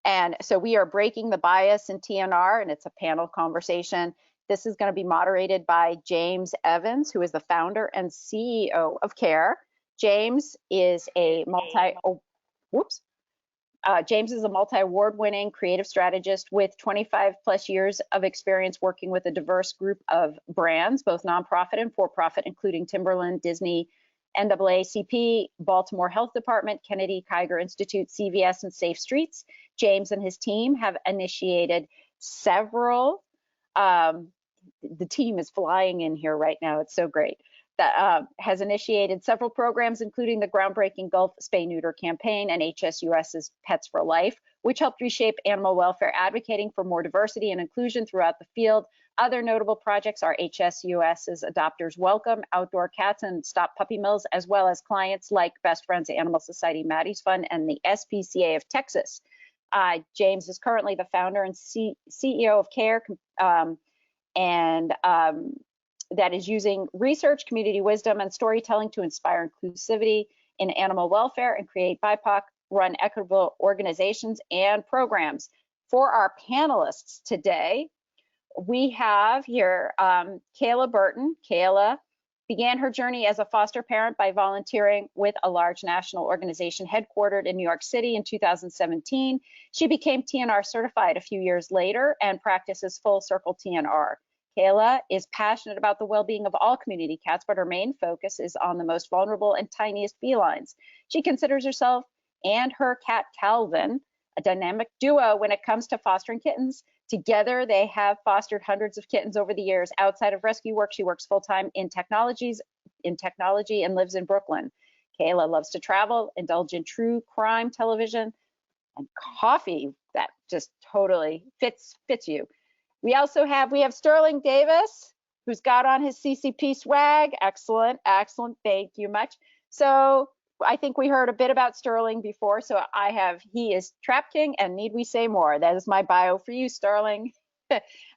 And so we are breaking the bias in TNR, and it's a panel conversation. This is going to be moderated by James Evans, who is the founder and CEO of CARE. James is a multi-award-winning creative strategist with 25 plus years of experience working with a diverse group of brands, both nonprofit and for-profit, including Timberland, Disney, NAACP, Baltimore Health Department, Kennedy Kiger Institute, CVS, and Safe Streets. James and his team have initiated several, the team is flying in here right now, it's so great, that has initiated several programs, including the groundbreaking Gulf Spay-Neuter campaign and HSUS's Pets for Life, which helped reshape animal welfare, advocating for more diversity and inclusion throughout the field. Other notable projects are HSUS's Adopters Welcome, Outdoor Cats, and Stop Puppy Mills, as well as clients like Best Friends Animal Society, Maddie's Fund, and the SPCA of Texas. James is currently the founder and CEO of CARE, that is using research, community wisdom, and storytelling to inspire inclusivity in animal welfare and create BIPOC-run equitable organizations and programs. For our panelists today, we have here Kyla Burton. Kyla began her journey as a foster parent by volunteering with a large national organization headquartered in New York City in 2017. She became TNR certified a few years later and practices full circle TNR. Kyla is passionate about the well-being of all community cats, but her main focus is on the most vulnerable and tiniest felines. She considers herself and her cat Calvin a dynamic duo when it comes to fostering kittens. Together, they have fostered hundreds of kittens over the years. Outside of rescue work, she works full-time in technology and lives in Brooklyn. Kyla loves to travel, indulge in true crime television, and coffee that just totally fits you. We have Sterling Davis, who's got on his CCP swag. Excellent, thank you much. So I think we heard a bit about Sterling before, so he is Trap King, and need we say more? That is my bio for you, Sterling.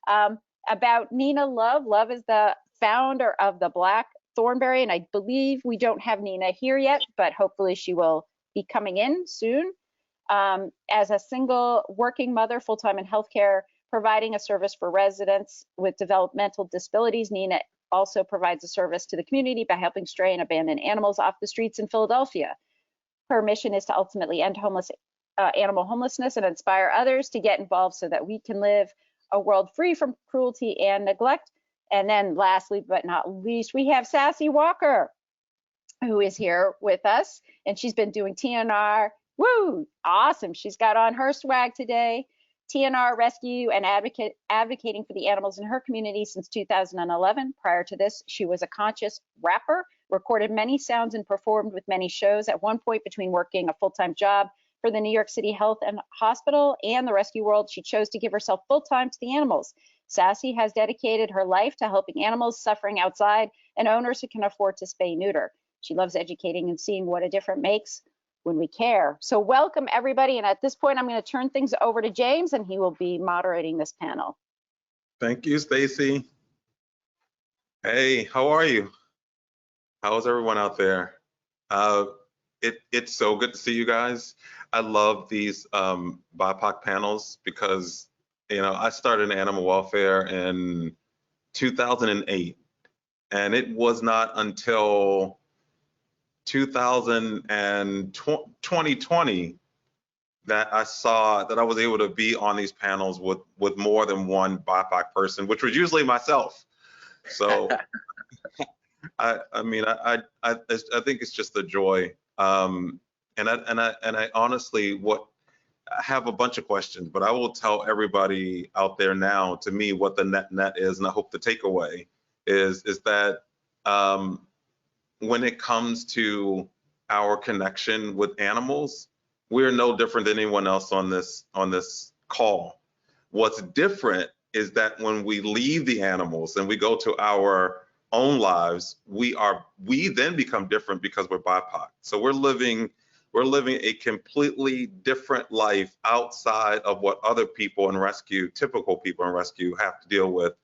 About Nina Love. Love is the founder of the Black Thornberry, and I believe we don't have Nina here yet, but hopefully she will be coming in soon. As a single working mother, full-time in healthcare, providing a service for residents with developmental disabilities, Nina also provides a service to the community by helping stray and abandoned animals off the streets in Philadelphia. Her mission is to ultimately end animal homelessness and inspire others to get involved so that we can live a world free from cruelty and neglect. And then lastly, but not least, we have Sassy Walker, who is here with us, and she's been doing TNR. Woo, awesome. She's got on her swag today. TNR rescue and advocating for the animals in her community since 2011. Prior to this, she was a conscious rapper, recorded many sounds and performed with many shows. At one point, between working a full-time job for the New York City Health and Hospital and the rescue world, she chose to give herself full-time to the animals. Sassy has dedicated her life to helping animals suffering outside and owners who can afford to spay-neuter. She loves educating and seeing what a difference makes when we care. So welcome everybody, and at this point I'm going to turn things over to James, and he will be moderating this panel. Thank you, Stacy. Hey, how are you? How's everyone out there? It's so good to see you guys. I love these BIPOC panels because, you know, I started in animal welfare in 2008, and it was not until 2020 that I saw that I was able to be on these panels with more than one BIPOC person, which was usually myself. So I think it's just a joy. And I honestly I have a bunch of questions, but I will tell everybody out there now, to me, what the net is, and I hope the takeaway is that when it comes to our connection with animals, we're no different than anyone else on this call. What's different is that when we leave the animals and we go to our own lives, we then become different because we're BIPOC. So we're living a completely different life outside of what other people in rescue, typical people in rescue, have to deal with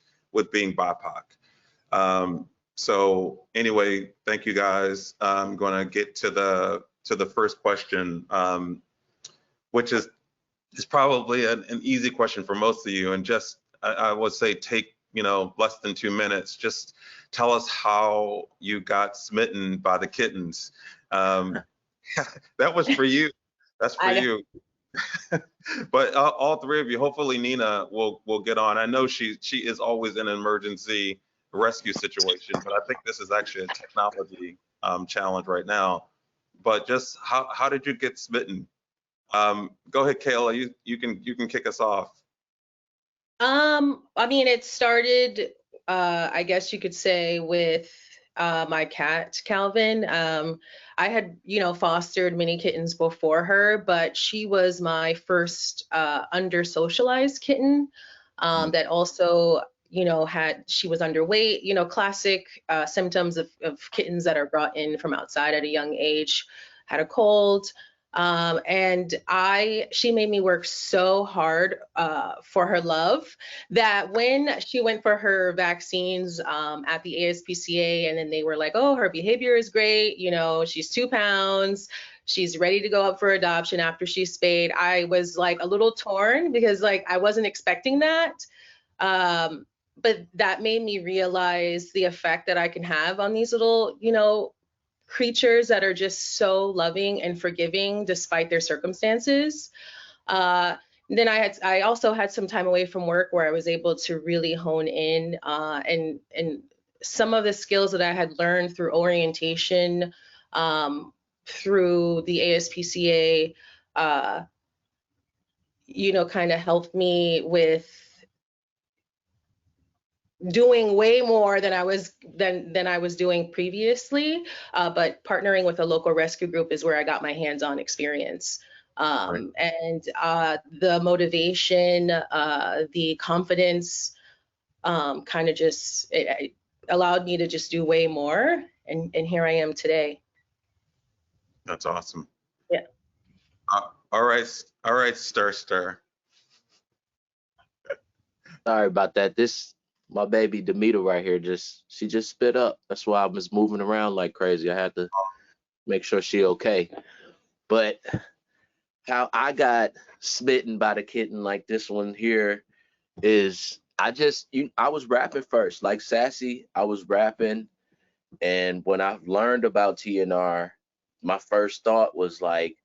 being BIPOC. So anyway, thank you guys. I'm going to get to the first question, which is, it's probably an easy question for most of you, and just I would say take less than 2 minutes. Just tell us how you got smitten by the kittens. That was for you. That's for you. But all three of you, hopefully Nina will get on. I know she is always in an emergency rescue situation, but I think this is actually a technology challenge right now. But just how did you get smitten? Go ahead, Kyla. You can kick us off. I mean, it started, I guess you could say, with my cat, Calvin. I had, fostered many kittens before her, but she was my first under-socialized kitten that also, she was underweight, classic symptoms of kittens that are brought in from outside at a young age, had a cold. And she made me work so hard for her love that when she went for her vaccines at the ASPCA, and then they were like, oh, her behavior is great, she's 2 pounds, she's ready to go up for adoption after she's spayed, I was like a little torn because I wasn't expecting that. But that made me realize the effect that I can have on these little, creatures that are just so loving and forgiving despite their circumstances. Then I also had some time away from work where I was able to really hone in and some of the skills that I had learned through orientation, through the ASPCA, kind of helped me with doing way more than I was doing previously, but partnering with a local rescue group is where I got my hands-on experience. Right. And the motivation, the confidence, kind of just it allowed me to just do way more, and here I am today. That's awesome. Yeah. All right, Stir. Sorry about that. My baby Demeter right here, she just spit up. That's why I was moving around like crazy. I had to make sure she okay. But how I got smitten by the kitten like this one here is I was rapping first, like Sassy. I was rapping, and when I learned about TNR, my first thought was like,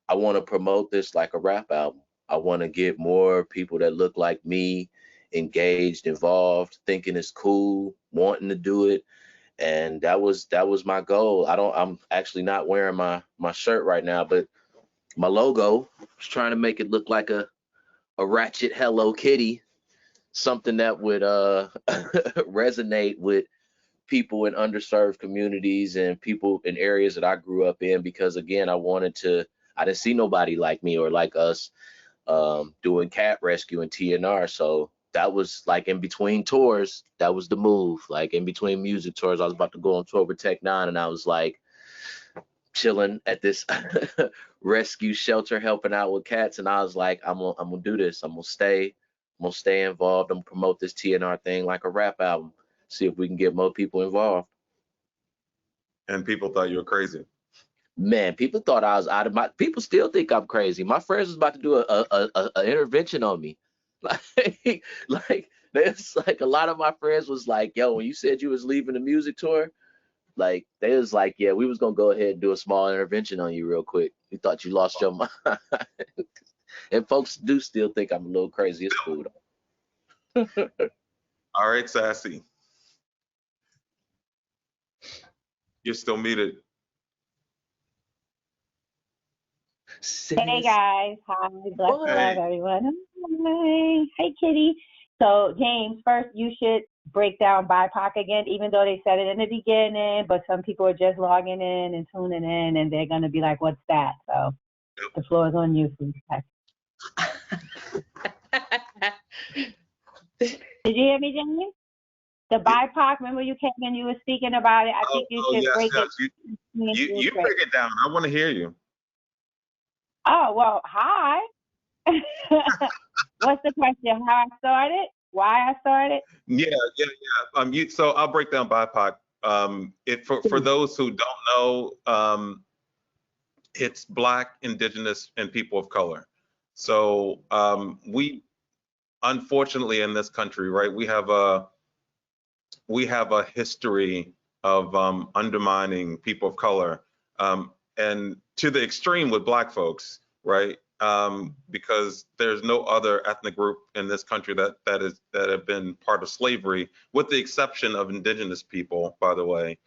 I want to promote this like a rap album. I want to get more people that look like me engaged, involved, thinking it's cool, wanting to do it. And that was my goal. I'm actually not wearing my shirt right now, but my logo was trying to make it look like a ratchet Hello Kitty, something that would resonate with people in underserved communities and people in areas that I grew up in, because again, I didn't see nobody like me or like us doing cat rescue and TNR. So that was like in between tours, that was the move. Like in between music tours, I was about to go on tour with Tech 9, and I was like chilling at this rescue shelter helping out with cats, and I was like, I'm gonna do this. I'm gonna stay involved. I'm gonna promote this TNR thing like a rap album. See if we can get more people involved. And people thought you were crazy. Man, people thought I was out of my. People still think I'm crazy. My friends was about to do a intervention on me. Like there's like a lot of my friends was like, yo, when you said you was leaving the music tour, like they was like, yeah, we was gonna go ahead and do a small intervention on you real quick. We thought you lost your mind. And folks do still think I'm a little crazy. It's cool though. All right, Sassy. You're still muted. Hey guys, hi, bless love everyone. Hi, hey Kitty. So James, first you should break down BIPOC again, even though they said it in the beginning, but some people are just logging in and tuning in and they're gonna be like, what's that? So the floor is on you. Did you hear me, James? The BIPOC, remember you came and you were speaking about it? I think you should break it. You break it down. I want to hear you. Oh, well, hi. What's the question? How I started? Why I started? Yeah. So I'll break down BIPOC. For those who don't know, it's Black, Indigenous, and people of color. So we, unfortunately, in this country, right, we have a history of undermining people of color, and to the extreme with Black folks, right? Because there's no other ethnic group in this country that have been part of slavery, with the exception of indigenous people, by the way.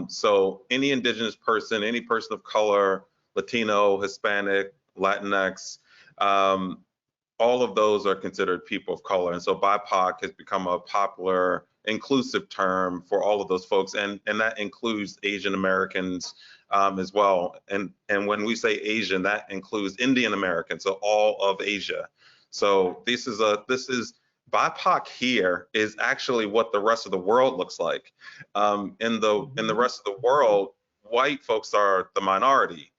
So any indigenous person, any person of color, Latino, Hispanic, Latinx, all of those are considered people of color. And so BIPOC has become a popular, inclusive term for all of those folks, and that includes Asian Americans as well. And when we say Asian, that includes Indian Americans, so all of Asia. So this is BIPOC here is actually what the rest of the world looks like. In the rest of the world, white folks are the minority.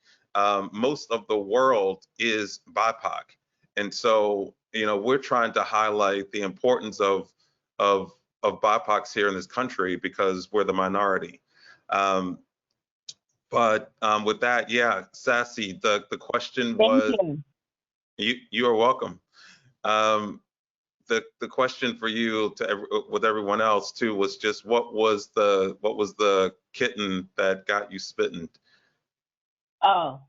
Most of the world is BIPOC. And so, we're trying to highlight the importance of BIPOCs here in this country because we're the minority. But with that, yeah, Sassy, the question was, you are welcome. The question for you with everyone else too was just what was the kitten that got you spitting? Oh,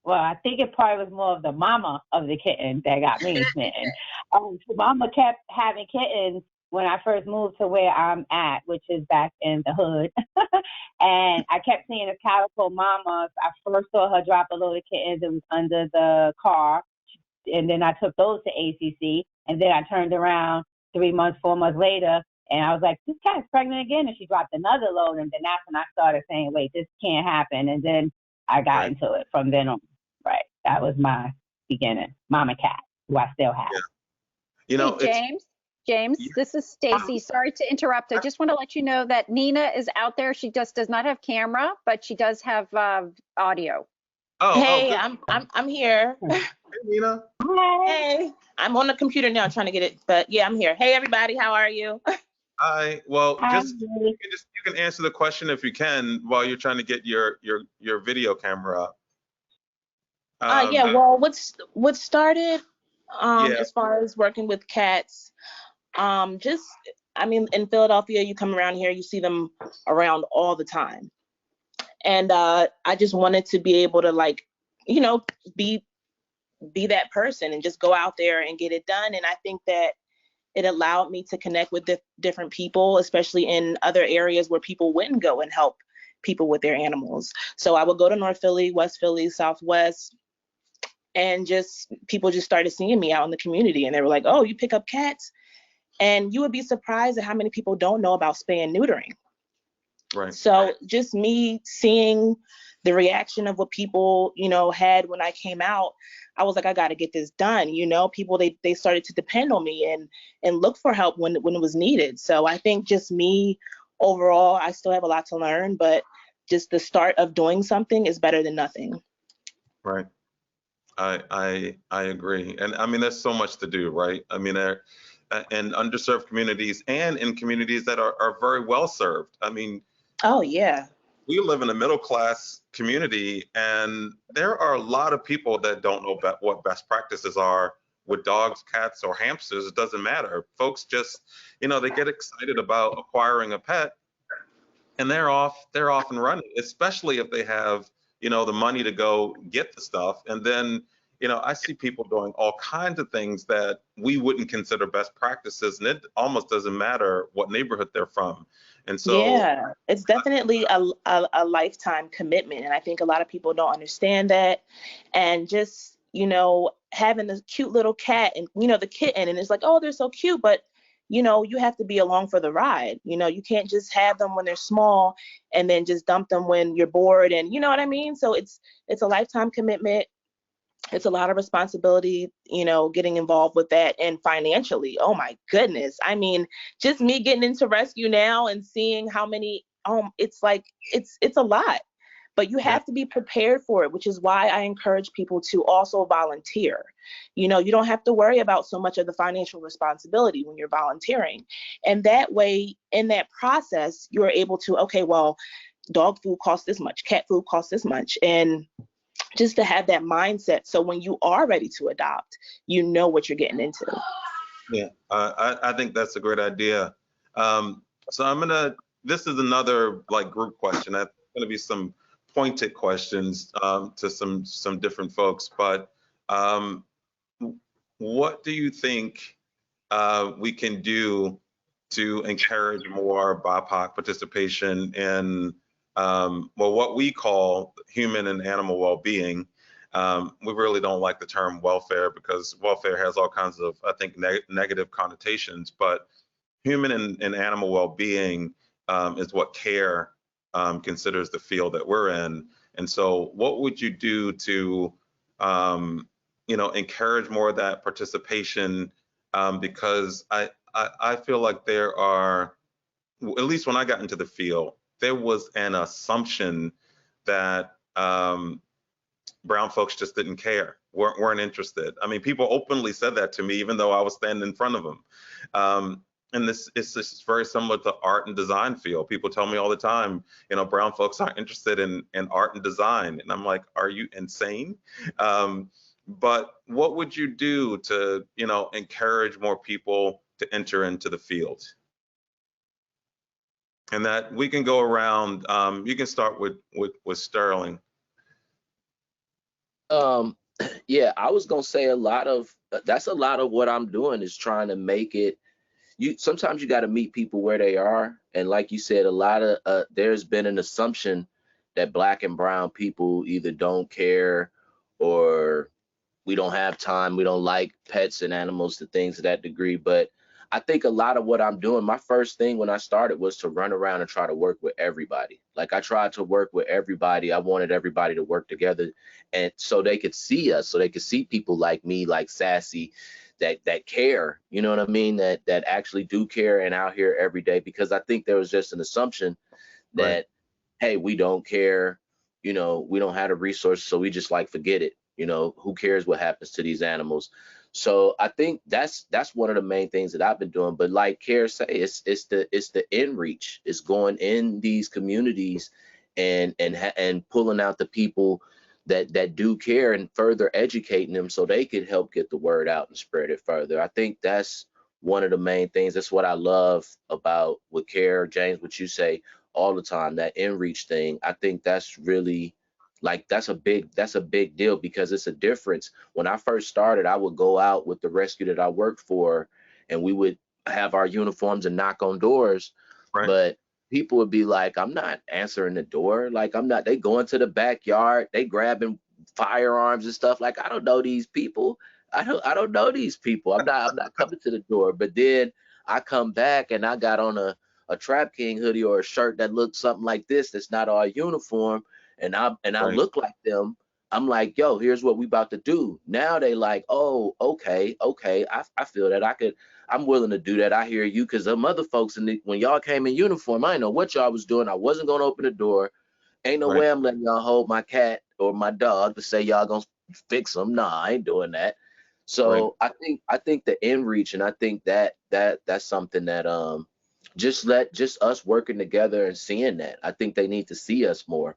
well, I think it probably was more of the mama of the kitten that got me smitten. So mama kept having kittens when I first moved to where I'm at, which is back in the hood. And I kept seeing the calico mama. I first saw her drop a load of kittens. It was under the car. And then I took those to ACC. And then I turned around 3 months, 4 months later, and I was like, this cat's pregnant again. And she dropped another load. And then that's when I started saying, wait, this can't happen. And then I got into it from then on. Right. That was my beginning. Mama cat, who I still have. Yeah. Hey, James, this is Stacy. Sorry to interrupt. I just want to let you know that Nina is out there. She just does not have camera, but she does have audio. Hey, I'm here. Hey, Nina. Hi. Hey, I'm on the computer now trying to get it, but yeah, I'm here. Hey, everybody, how are you? Hi. Well, Hi. you can answer the question if you can while you're trying to get your video camera up. Yeah. Well, what started as far as working with cats, in Philadelphia, you come around here, you see them around all the time, and I just wanted to be able to be that person and just go out there and get it done. And I think that it allowed me to connect with different people, especially in other areas where people wouldn't go and help people with their animals. So I would go to North Philly, West Philly, Southwest, and people just started seeing me out in the community, and they were like, oh, you pick up cats? And you would be surprised at how many people don't know about spay and neutering. Right. So just me seeing the reaction of what people, had when I came out, I was like, I got to get this done. People, they started to depend on me and look for help when it was needed. So I think just me overall, I still have a lot to learn, but just the start of doing something is better than nothing. Right. I agree. And I mean, there's so much to do, right? I mean, in underserved communities and in communities that are very well served. I mean, oh yeah. We live in a middle class community, and there are a lot of people that don't know what best practices are with dogs, cats, or hamsters. It doesn't matter. Folks just, they get excited about acquiring a pet, and they're off and running, especially if they have, the money to go get the stuff. And then, I see people doing all kinds of things that we wouldn't consider best practices, and it almost doesn't matter what neighborhood they're from. And so yeah, it's definitely a lifetime commitment. And I think a lot of people don't understand that. And just, having this cute little cat and, the kitten, and it's like, oh, they're so cute, but you have to be along for the ride. You can't just have them when they're small and then just dump them when you're bored. And you know what I mean? So it's a lifetime commitment. It's a lot of responsibility, getting involved with that, and financially. Oh my goodness. I mean, just me getting into rescue now and seeing how many, it's like, it's a lot, but you have to be prepared for it, which is why I encourage people to also volunteer. You don't have to worry about so much of the financial responsibility when you're volunteering. And that way, in that process, you're able to, okay, well, dog food costs this much, cat food costs this much. And just to have that mindset. So when you are ready to adopt, you know what you're getting into. Yeah, I think that's a great idea. So this is another like group question. That's going to be some pointed questions to some different folks, but what do you think we can do to encourage more BIPOC participation in what we call human and animal well-being? We really don't like the term welfare because welfare has all kinds of, I think, negative connotations, but human and animal well-being is what CARE considers the field that we're in. And so what would you do to encourage more of that participation? Because I feel like there are, at least when I got into the field, there was an assumption that brown folks just didn't care, weren't interested. I mean, people openly said that to me, even though I was standing in front of them. And it's just very similar to art and design field. People tell me all the time, brown folks aren't interested in art and design. And I'm like, are you insane? But what would you do to, encourage more people to enter into the field? And that we can go around. You can start with Sterling. Yeah, I was gonna say that's a lot of what I'm doing is trying to make it. Sometimes you got to meet people where they are, and like you said, a lot of there's been an assumption that Black and brown people either don't care or we don't have time, we don't like pets and animals to things to that degree. But I think a lot of what I'm doing, my first thing when I started was to run around and try to work with everybody. Like I tried to work with everybody. I wanted everybody to work together, and so they could see us, so they could see people like me, like Sassy, that care, you know what I mean, that actually do care and out here every day. Because I think there was just an assumption that, right, hey, we don't care, we don't have the resources, so we just like forget it. Who cares what happens to these animals? So I think that's one of the main things that I've been doing. But like Care say, it's the in reach. It's going in these communities and pulling out the people that do care and further educating them so they could help get the word out and spread it further. I think that's one of the main things. That's what I love about with Care, James, what you say all the time, that in reach thing. I think that's really that's a big deal, because it's a difference. When I first started, I would go out with the rescue that I worked for, and we would have our uniforms and knock on doors. Right. But people would be like, I'm not answering the door. Like, I'm not. They go into the backyard, they grabbing firearms and stuff. Like, I don't know these people. I don't know these people. I'm not coming to the door. But then I come back and I got on a Trap King hoodie or a shirt that looks something like this, that's not our uniform, and I right. look like them. I'm like, yo, here's what we about to do. Now they like, oh, okay. I feel that I'm willing to do that. I hear you, because them other folks, when y'all came in uniform, I didn't know what y'all was doing. I wasn't gonna open the door. Ain't no right. way I'm letting y'all hold my cat or my dog to say y'all gonna fix them. Nah, I ain't doing that. So right. I think the in reach, and I think that's something that just us working together and seeing that. I think they need to see us more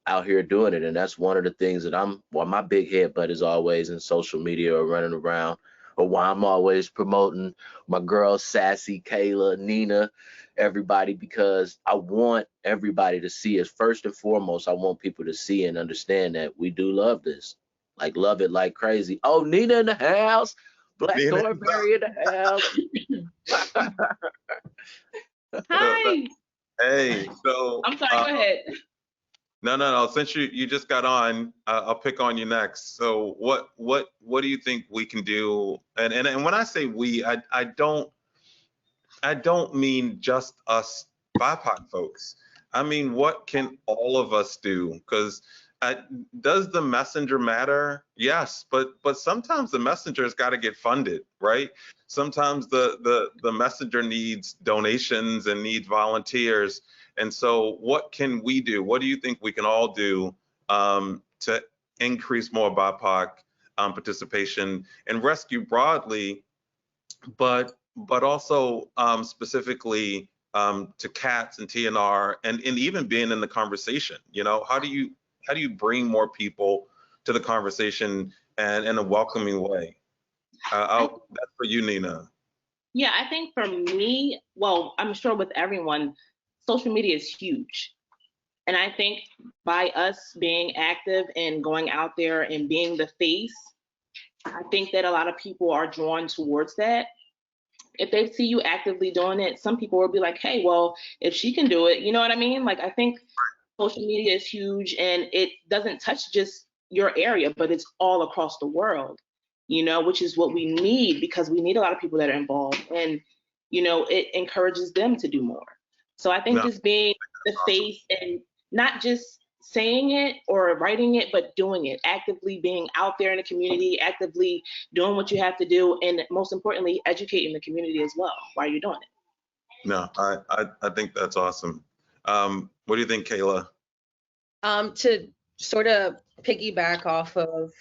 out here doing it. And that's one of the things that my big headbutt is always in social media or running around, or why I'm always promoting my girls, Sassy, Kyla, Nina, everybody, because I want everybody to see us. First and foremost, I want people to see and understand that we do love this. Like, love it like crazy. Oh, Nina in the house. Black Thornberry in the house. Hi. Hey, so I'm sorry, go ahead. No. Since you just got on, I'll pick on you next. So what do you think we can do? And when I say we, I don't mean just us BIPOC folks. I mean, what can all of us do? Because does the messenger matter? Yes, but sometimes the messenger's got to get funded, right? Sometimes the messenger needs donations and needs volunteers. And so what can we do? What do you think we can all do to increase more BIPOC participation in rescue broadly, but also specifically to cats and TNR, and even being in the conversation? How do how do you bring more people to the conversation and in a welcoming way? That's for you, Nina. Yeah, I think for me, well, I'm sure with everyone, social media is huge. And I think by us being active and going out there and being the face, I think that a lot of people are drawn towards that. If they see you actively doing it, some people will be like, hey, well, if she can do it, you know what I mean? Like, I think social media is huge, and it doesn't touch just your area, but it's all across the world, you know, which is what we need, because we need a lot of people that are involved, and, you know, it encourages them to do more. So I think just being the face and not just saying it or writing it, but doing it, actively being out there in the community, actively doing what you have to do, and most importantly, educating the community as well while you're doing it. No, I think that's awesome. What do you think, Kyla? To sort of piggyback off of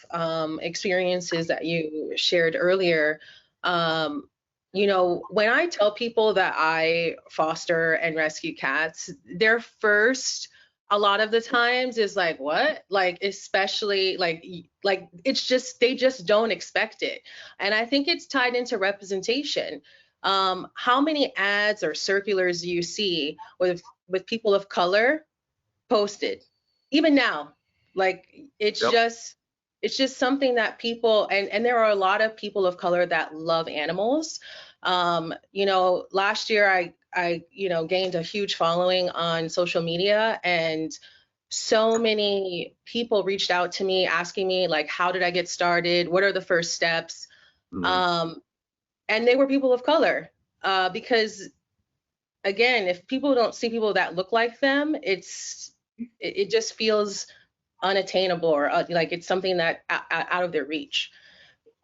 experiences that you shared earlier, you know, when I tell people that I foster and rescue cats, their first, a lot of the times, is like, what? Like, especially like it's just, they just don't expect it. And I think it's tied into representation. How many ads or circulars do you see with people of color posted? Even now, like, it's just something that people, and there are a lot of people of color that love animals. You know, last year I you know, gained a huge following on social media, and so many people reached out to me asking me, like, how did I get started? What are the first steps? And they were people of color, because again, if people don't see people that look like them, it just feels unattainable, or like it's something that out of their reach.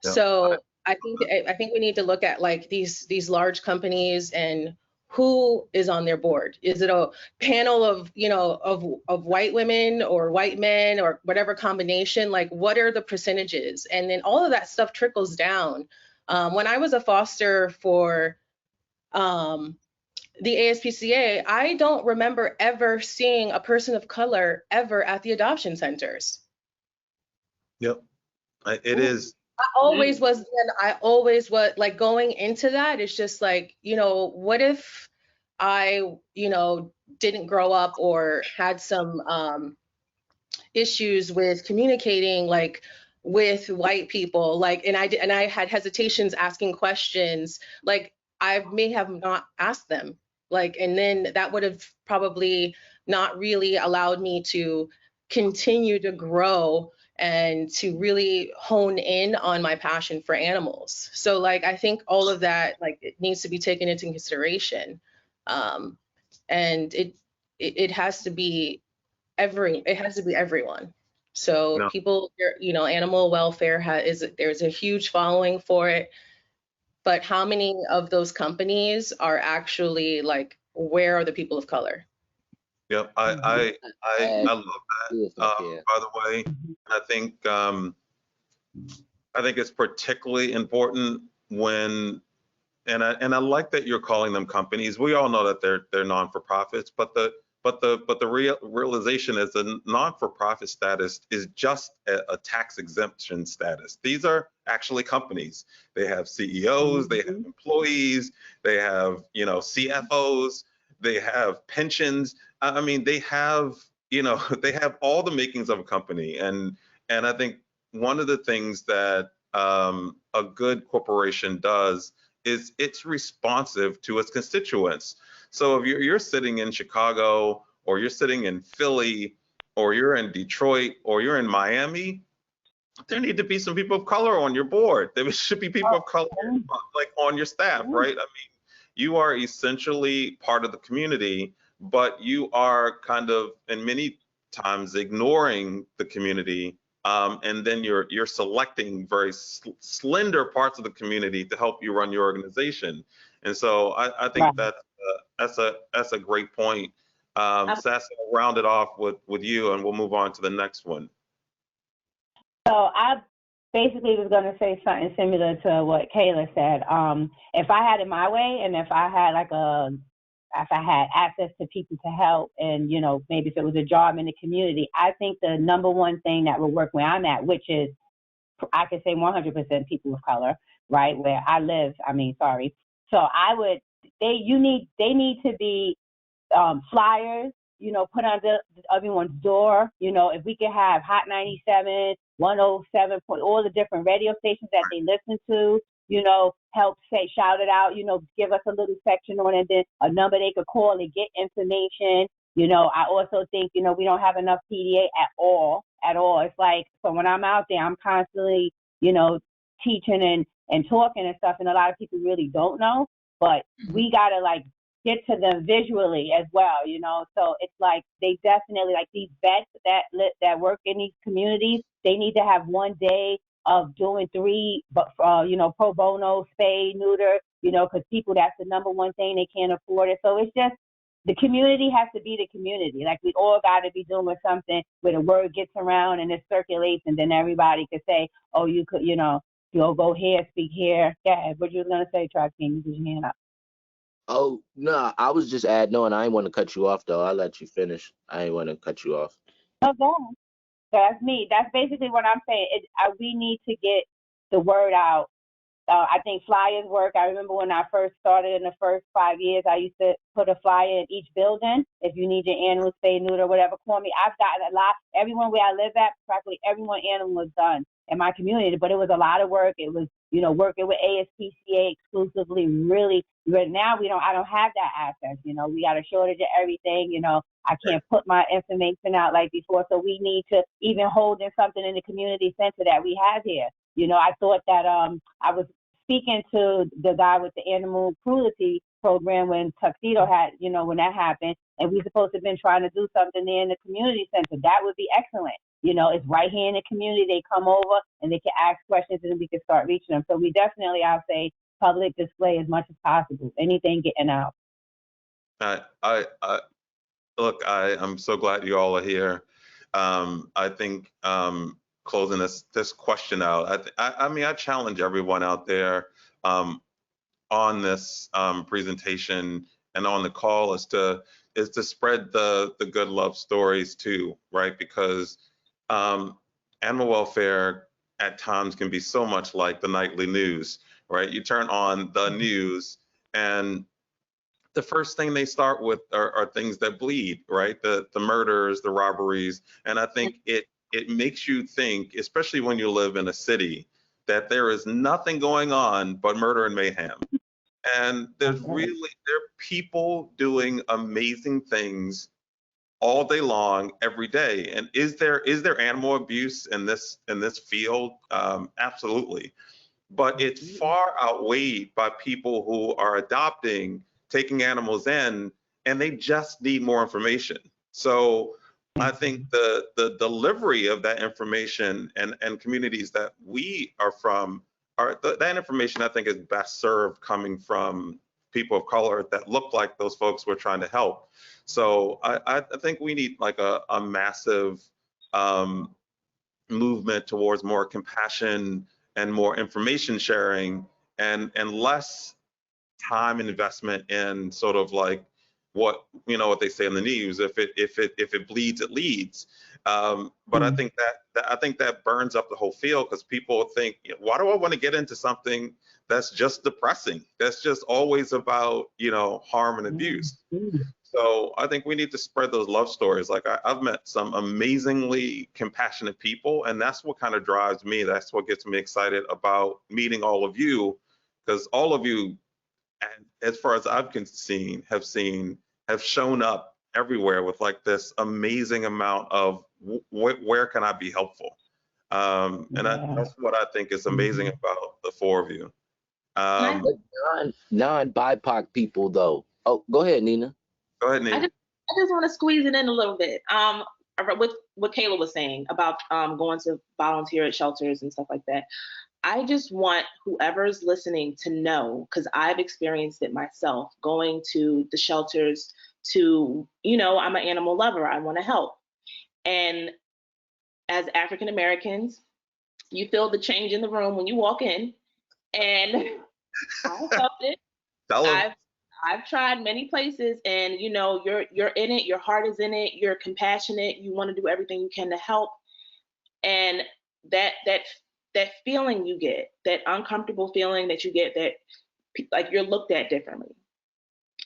So I think we need to look at like these large companies and who is on their board. Is it a panel of, you know, of white women or white men or whatever combination? Like, what are the percentages? And then all of that stuff trickles down. When I was a foster for the ASPCA, I don't remember ever seeing a person of color ever at the adoption centers. Yep, it is. I always was like, going into that, it's just like, you know, what if I, you know, didn't grow up or had some issues with communicating, like, with white people, like, and I had hesitations asking questions, like, I may have not asked them, like, and then that would have probably not really allowed me to continue to grow and to really hone in on my passion for animals. So, like, I think all of that, like, it needs to be taken into consideration. And it has to be everyone. So people, you know, animal welfare there's a huge following for it, but how many of those companies are actually, like, where are the people of color? Yep, I love that. By the way, I think it's particularly important when, and I like that you're calling them companies. We all know that they're non-for-profits, but the realization is the non-for-profit status is just a tax exemption status. These are actually companies. They have CEOs, they have employees, they have, you know, CFOs, they have pensions. I mean, they have, you know, they have all the makings of a company. And I think one of the things that a good corporation does is it's responsive to its constituents. So if you're sitting in Chicago, or you're sitting in Philly, or you're in Detroit, or you're in Miami, there need to be some people of color on your board. There should be people of color, like, on your staff, right? I mean, you are essentially part of the community, but you are kind of, in many times, ignoring the community, and then you're selecting very slender parts of the community to help you run your organization. And so I think that's a great point. Sassy, I'll round it off with you, and we'll move on to the next one. So I basically was going to say something similar to what Kyla said. If I had it my way, and if I had like if I had access to people to help, and you know, maybe if it was a job in the community, I think the number one thing that would work where I'm at, which is I could say 100% people of color, right, where I live. I mean, sorry. So they need to be flyers, you know, put on everyone's door. You know, if we could have Hot 97, 107, all the different radio stations that they listen to, you know, help say, shout it out, you know, give us a little section on it, then a number they could call and get information. You know, I also think, you know, we don't have enough PDA at all. It's like, so when I'm out there, I'm constantly, you know, teaching and talking and stuff, and a lot of people really don't know, but we gotta like get to them visually as well, you know. So it's like they definitely, like these vets that work in these communities, they need to have one day of doing 3, you know, pro bono, spay, neuter, you know, because people, that's the number one thing, they can't afford it. So it's just, the community has to be the community. Like we all got to be doing something where the word gets around and it circulates, and then everybody could say, oh, you could, you know, you'll go here, speak here. Yeah, what you was gonna say, Travis? You put your hand up. Oh, no, I was just adding on. I ain't want to cut you off, though. I'll let you finish. I ain't want to cut you off. Okay. So that's me. That's basically what I'm saying. We need to get the word out. I think flyers work. I remember when I first started in the first 5 years, I used to put a flyer in each building. If you need your animal spayed, neuter, whatever, call me. I've gotten a lot. Everyone where I live at, practically everyone animal was done in my community, but it was a lot of work. It was, you know, working with ASPCA exclusively, really. But now I don't have that access. You know, we got a shortage of everything. You know, I can't put my information out like before. So we need to even hold in something in the community center that we have here. You know, I thought that I was speaking to the guy with the animal cruelty program when Tuxedo had, you know, when that happened, and we supposed to have been trying to do something there in the community center. That would be excellent. You know, it's right here in the community. They come over and they can ask questions, and we can start reaching them. So we definitely, I'll say, public display as much as possible. Anything getting out. Look, I'm so glad you all are here. I think closing this question out, I mean, I challenge everyone out there on this presentation and on the call is to spread the good love stories too, right? Because animal welfare at times can be so much like the nightly news, right? You turn on the news and the first thing they start with are things that bleed, right? The murders, the robberies. And I think it makes you think, especially when you live in a city, that there is nothing going on but murder and mayhem. And there are people doing amazing things all day long, every day. And is there animal abuse in this field? Absolutely. But it's far outweighed by people who are adopting, taking animals in, and they just need more information. So I think the delivery of that information and communities that we are from, that information I think is best served coming from people of color that look like those folks we're trying to help. So I think we need like a massive movement towards more compassion and more information sharing and less time and investment in sort of like what they say in the news, if it bleeds, it leads. But I think that burns up the whole field, because people think, why do I want to get into something that's just depressing, that's just always about harm and abuse? So I think we need to spread those love stories. Like I've met some amazingly compassionate people, and that's what kind of drives me. That's what gets me excited about meeting all of you, because all of you, as far as I've seen, have shown up everywhere with like this amazing amount of where can I be helpful? And that's what I think is amazing about the four of you. Non-BIPOC people though. Oh, go ahead, Nina. Go ahead, Nina. I just want to squeeze it in a little bit. With what Kyla was saying about going to volunteer at shelters and stuff like that. I just want whoever's listening to know, because I've experienced it myself, going to the shelters to, I'm an animal lover. I want to help. And as African Americans, you feel the change in the room when you walk in. And I felt it. I've tried many places, and you know, you're in it, your heart is in it, you're compassionate, you want to do everything you can to help, and that feeling you get, that uncomfortable feeling that you get, that like you're looked at differently.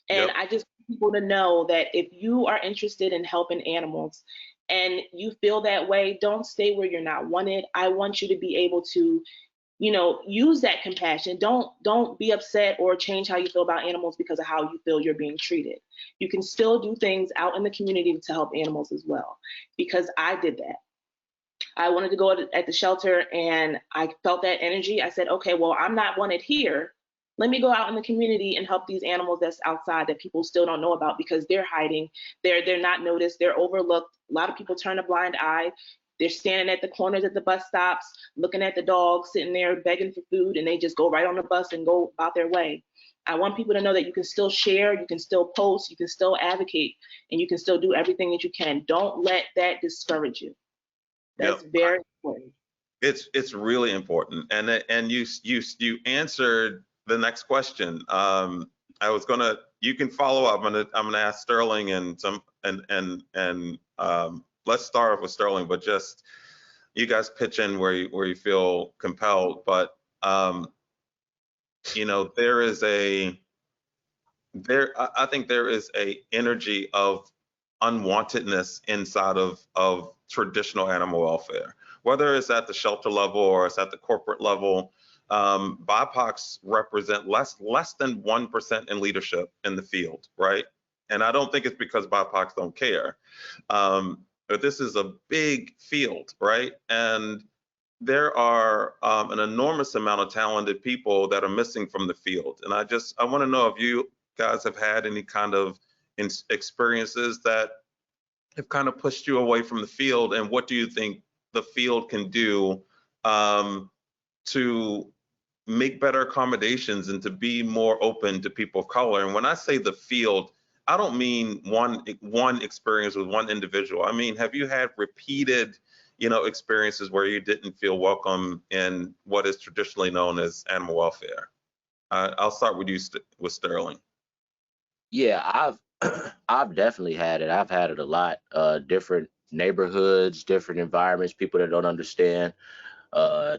And Yep. I just want people to know that if you are interested in helping animals and you feel that way, don't stay where you're not wanted. I want you to be able to, you know, use that compassion. Don't be upset or change how you feel about animals because of how you feel you're being treated. You can still do things out in the community to help animals as well, because I did that. I wanted to go at the shelter and I felt that energy. I said, okay, well, I'm not wanted here. Let me go out in the community and help these animals that's outside that people still don't know about because they're hiding. They're not noticed. They're overlooked. A lot of people turn a blind eye. They're standing at the corners at the bus stops, looking at the dogs, sitting there begging for food, and they just go right on the bus and go about their way. I want people to know that you can still share, you can still post, you can still advocate, and you can still do everything that you can. Don't let that discourage you. That's very important. It's really important, and you answered the next question. You can follow up. I'm gonna ask Sterling and let's start off with Sterling, but just you guys pitch in where you feel compelled. But you know, I think there is a energy of unwantedness inside of traditional animal welfare, whether it's at the shelter level or it's at the corporate level. BIPOCs represent less than 1% in leadership in the field, right? And I don't think it's because BIPOCs don't care, but this is a big field, right? And there are an enormous amount of talented people that are missing from the field. And I want to know if you guys have had any kind of experiences that have kind of pushed you away from the field, and what do you think the field can do to make better accommodations and to be more open to people of color? And when I say the field, I don't mean one experience with one individual. I mean, have you had repeated, you know, experiences where you didn't feel welcome in what is traditionally known as animal welfare? I'll start with you, with Sterling. Yeah, I've definitely had it. I've had it a lot. Different neighborhoods, different environments, people that don't understand,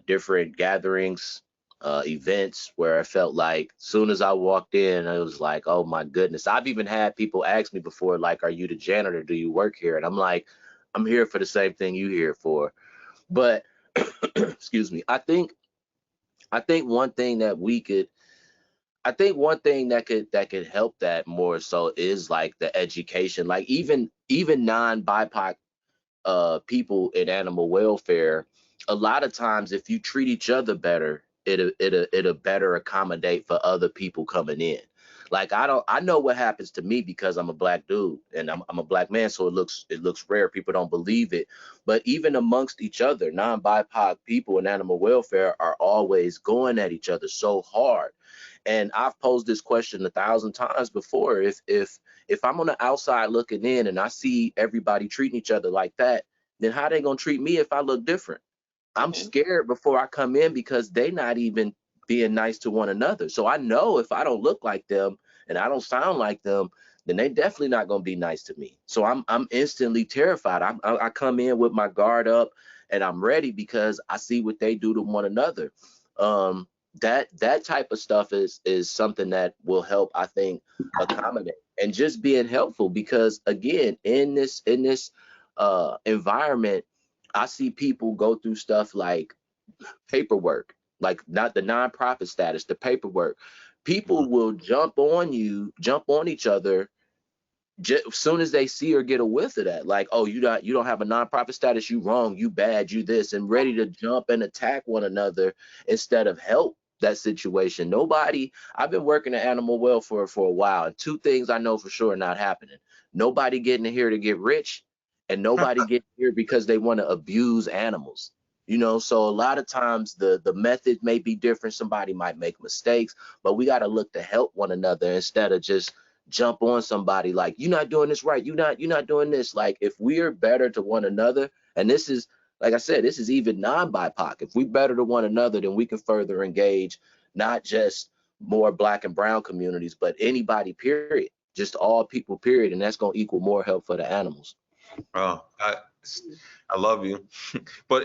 different gatherings, events where I felt like soon as I walked in, it was like, oh my goodness. I've even had people ask me before, like, are you the janitor? Do you work here? And I'm like, I'm here for the same thing you here for. But excuse me, I think one thing that could help that more so is like the education. Like even non-BIPOC people in animal welfare, a lot of times if you treat each other better, it'll better accommodate for other people coming in. Like I know what happens to me because I'm a black dude and I'm a black man, so it looks rare. People don't believe it. But even amongst each other, non-BIPOC people in animal welfare are always going at each other so hard. And I've posed this question 1,000 times before. If I'm on the outside looking in and I see everybody treating each other like that, then how they gonna treat me if I look different? I'm scared before I come in because they not even being nice to one another. So I know if I don't look like them and I don't sound like them, then they definitely not gonna be nice to me. So I'm instantly terrified. I come in with my guard up and I'm ready because I see what they do to one another. That type of stuff is something that will help, I think, accommodate and just being helpful, because again, in this environment, I see people go through stuff like paperwork, like not the nonprofit status, the paperwork. People will jump on each other as soon as they see or get a whiff of that. Like, oh, you don't have a nonprofit status, you wrong, you bad, you this, and ready to jump and attack one another instead of help that situation. I've been working in animal welfare for a while, and two things I know for sure are not happening. Nobody getting here to get rich, and nobody getting here because they want to abuse animals. You know, so a lot of times the method may be different. Somebody might make mistakes, but we got to look to help one another instead of just jump on somebody like, you're not doing this right, you're not doing this. Like, if we're better to one another, and this is, like I said, this is even non-BIPOC. If we better to one another, then we can further engage not just more Black and brown communities, but anybody, period, just all people, period, and that's gonna equal more help for the animals. Oh, I love you, but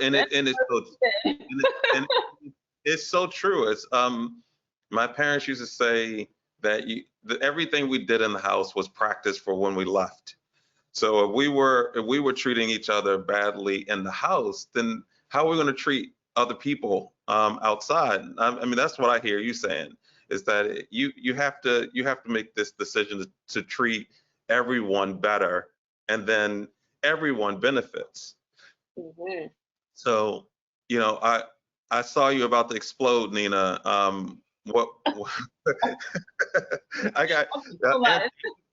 it's so true. It's my parents used to say that everything we did in the house was practice for when we left. So if we were treating each other badly in the house, then how are we going to treat other people outside? I mean, that's what I hear you saying, is that you have to make this decision to treat everyone better, and then everyone benefits. Mm-hmm. So, you know, I saw you about to explode, Nina. What I got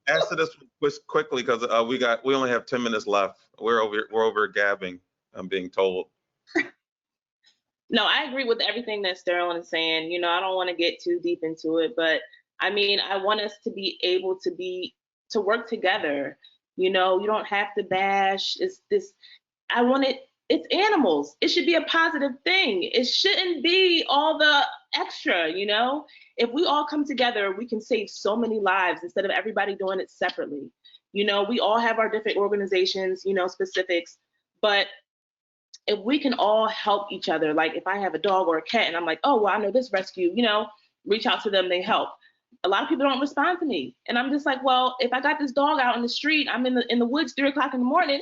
answer this quickly, because we only have 10 minutes left. We're over gabbing, I'm being told. No, I agree with everything that Sterling is saying. You know, I don't want to get too deep into it, but I mean, I want us to be able to work together. You know, you don't have to bash. It's animals. It should be a positive thing. It shouldn't be all the extra, you know? If we all come together, we can save so many lives instead of everybody doing it separately. You know, we all have our different organizations, you know, specifics, but if we can all help each other, like if I have a dog or a cat and I'm like, oh, well, I know this rescue, you know, reach out to them, they help. A lot of people don't respond to me. And I'm just like, well, if I got this dog out in the street, I'm in the woods 3 o'clock in the morning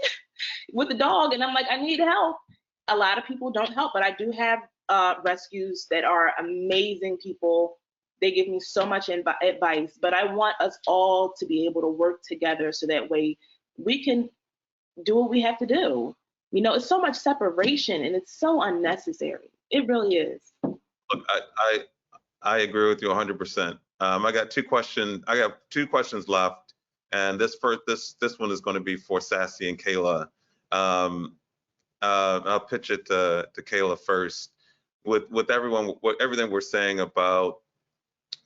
with the dog, and I'm like, I need help. A lot of people don't help, but I do have rescues that are amazing people. They give me so much advice, but I want us all to be able to work together so that way we can do what we have to do. You know, it's so much separation and it's so unnecessary. It really is. Look, I agree with you 100%. I got two questions left, and this one is going to be for Sassy and Kyla. I'll pitch it to Kyla first. With everything we're saying about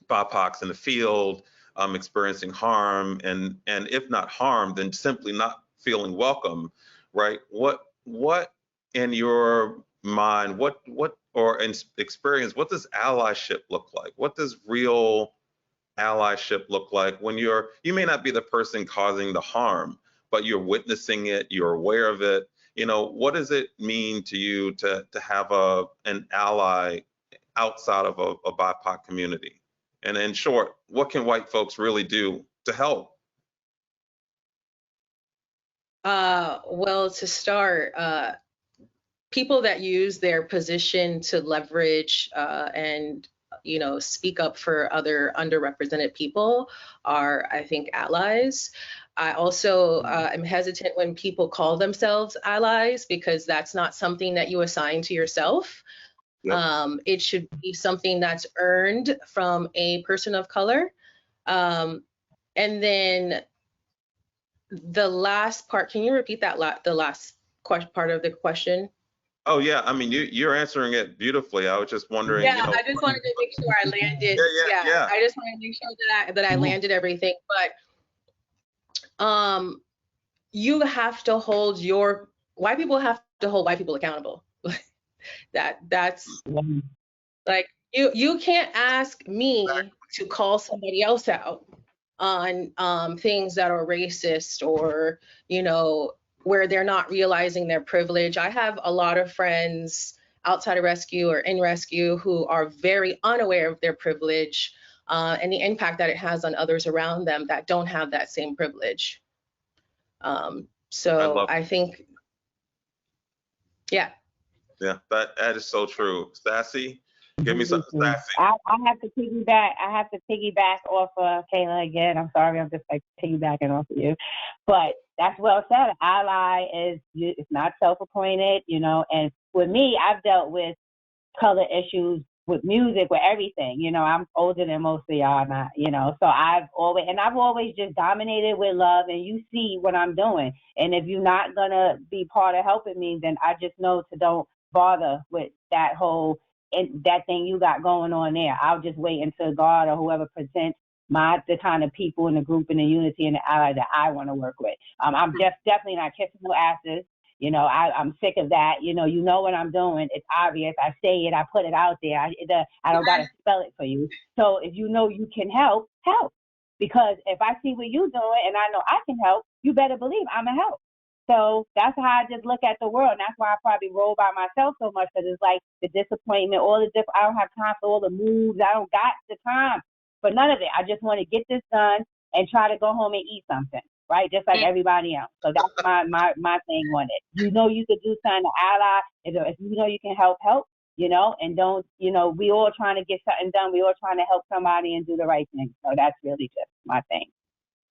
BIPOCs in the field, experiencing harm, and if not harm, then simply not feeling welcome, right? What in your mind, or in experience, what does allyship look like? What does real allyship look like when you may not be the person causing the harm, but you're witnessing it, you're aware of it? You know, what does it mean to you to have an ally outside of a BIPOC community? And in short, what can white folks really do to help? Well, to start, people that use their position to leverage and, you know, speak up for other underrepresented people are, I think, allies. I also am hesitant when people call themselves allies, because that's not something that you assign to yourself. Yep. It should be something that's earned from a person of color. And then the last part, can you repeat that the last part of the question? Oh yeah, I mean, you're answering it beautifully. I was just wondering. Yeah, you know, I just wanted to make sure I landed. Yeah. I just wanted to make sure that I landed everything. But you have to hold white people have to hold white people accountable. That's like you can't ask me to call somebody else out on things that are racist, or, you know, where they're not realizing their privilege. I have a lot of friends outside of rescue or in rescue who are very unaware of their privilege and the impact that it has on others around them that don't have that same privilege. So I think, yeah. Yeah, that is so true. Sassy, give me something sassy. I have to piggyback off of Kyla again. I'm sorry, I'm just like piggybacking off of you, but that's well said. Ally it's not self-appointed, you know. And with me, I've dealt with color issues with music, with everything. You know, I'm older than most of y'all, not, you know. So I've always just dominated with love, and you see what I'm doing. And if you're not gonna be part of helping me, then I just know to don't bother with that whole that thing you got going on there. I'll just wait until God or whoever presents the kind of people in the group and the unity and the ally that I want to work with. I'm just definitely not kissing no asses. I'm sick of that. You know what I'm doing. It's obvious. I say it. I put it out there. I don't got to spell it for you. So if you know you can help, help. Because if I see what you're doing and I know I can help, you better believe I'm going to help. So that's how I just look at the world. And that's why I probably roll by myself so much, because it's like the disappointment, I don't have time for all the moves. I don't got the time for none of it. I just want to get this done and try to go home and eat something, right? Just like everybody else. So that's my thing on it. You know you could do something to ally. If you know you can help, and don't, we all trying to get something done. We all trying to help somebody and do the right thing. So that's really just my thing.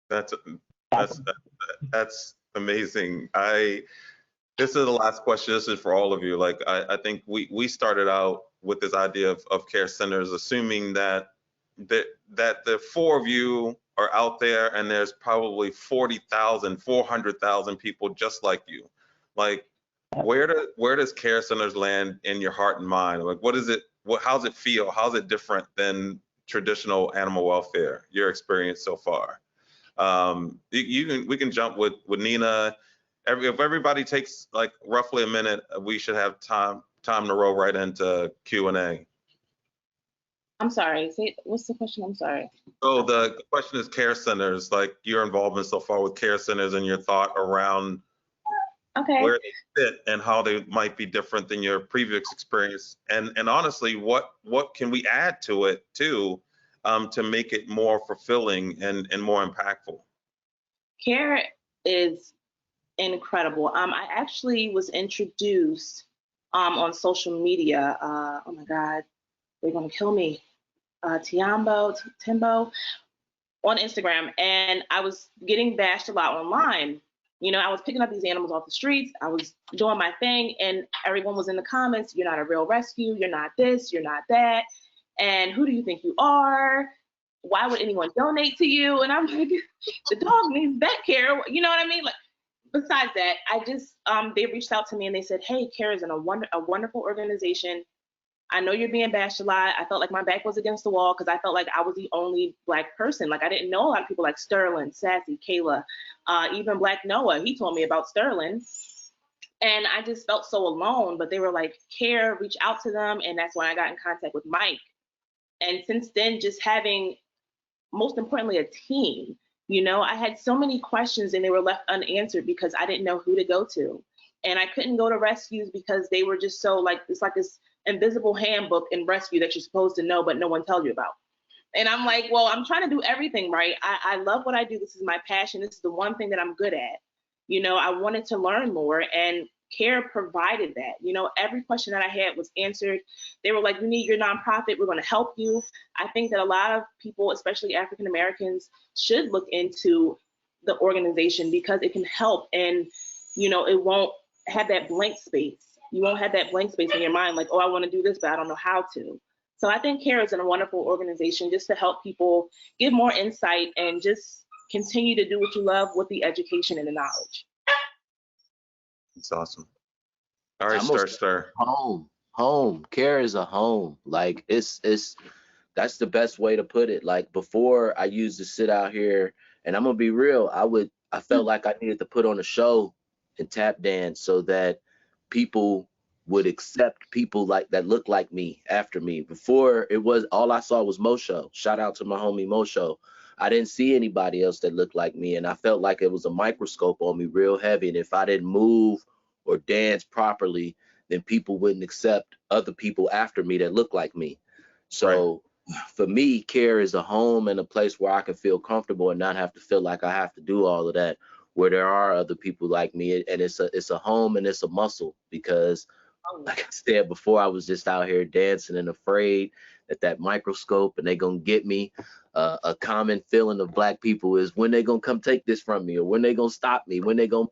That's amazing. This is the last question. This is for all of you. Like, I think we started out with this idea of care centers, assuming that the four of you are out there and there's probably 40,000, 400,000 people just like you. Like, where does care centers land in your heart and mind? Like, how's it feel? How's it different than traditional animal welfare, your experience so far? We can jump with Nina. If everybody takes like roughly a minute, we should have time to roll right into Q&A. I'm sorry, what's the question? I'm sorry. So the question is care centers, like your involvement so far with care centers and your thought around where they fit and how they might be different than your previous experience. And honestly, what can we add to it too, to make it more fulfilling and more impactful? Care is incredible. I actually was introduced on social media. Oh my God, they're gonna kill me. Timbo on Instagram, and I was getting bashed a lot online. I was picking up these animals off the streets. I was doing my thing, and everyone was in the comments, "You're not a real rescue. You're not this. You're not that. And who do you think you are? Why would anyone donate to you?" And I'm like, the dog needs vet care. You know what I mean? Like, besides that, I just they reached out to me and they said, "Hey, CARE is a wonderful organization. I know you're being bashed a lot." I felt like my back was against the wall because I felt like I was the only Black person. Like, I didn't know a lot of people like Sterling, Sassy, Kyla, even Black Noah. He told me about Sterling. And I just felt so alone. But they were like, CARE, reach out to them. And that's when I got in contact with Mike. And since then, just having, most importantly, a team. I had so many questions and they were left unanswered because I didn't know who to go to. And I couldn't go to rescues because they were just so it's like this invisible handbook in rescue that you're supposed to know, but no one tells you about. And I'm like, well, I'm trying to do everything right. I love what I do. This is my passion. This is the one thing that I'm good at. I wanted to learn more, and CARE provided that. Every question that I had was answered. They were like, "You need your nonprofit. We're going to help you." I think that a lot of people, especially African Americans, should look into the organization because it can help, and it won't have that blank space. You won't have that blank space in your mind, like, "Oh, I want to do this, but I don't know how to." So I think CARE is a wonderful organization just to help people get more insight and just continue to do what you love with the education and the knowledge. It's awesome. All right, Stir. Home. CARE is a home. Like, it's that's the best way to put it. Like, before, I used to sit out here, and I'm gonna be real, I felt like I needed to put on a show and tap dance so that people would accept people like that look like me after me. Before, it was all I saw was Mosho. Shout out to my homie Mosho. I didn't see anybody else that looked like me, and I felt like it was a microscope on me real heavy, and if I didn't move or dance properly, then people wouldn't accept other people after me that look like me. So for me, CARE is a home and a place where I can feel comfortable and not have to feel like I have to do all of that, where there are other people like me. And it's a home and it's a muscle, because like I said before, I was just out here dancing and afraid that microscope and they gonna get me. A common feeling of Black people is when they gonna come take this from me, or when they gonna stop me, when they gonna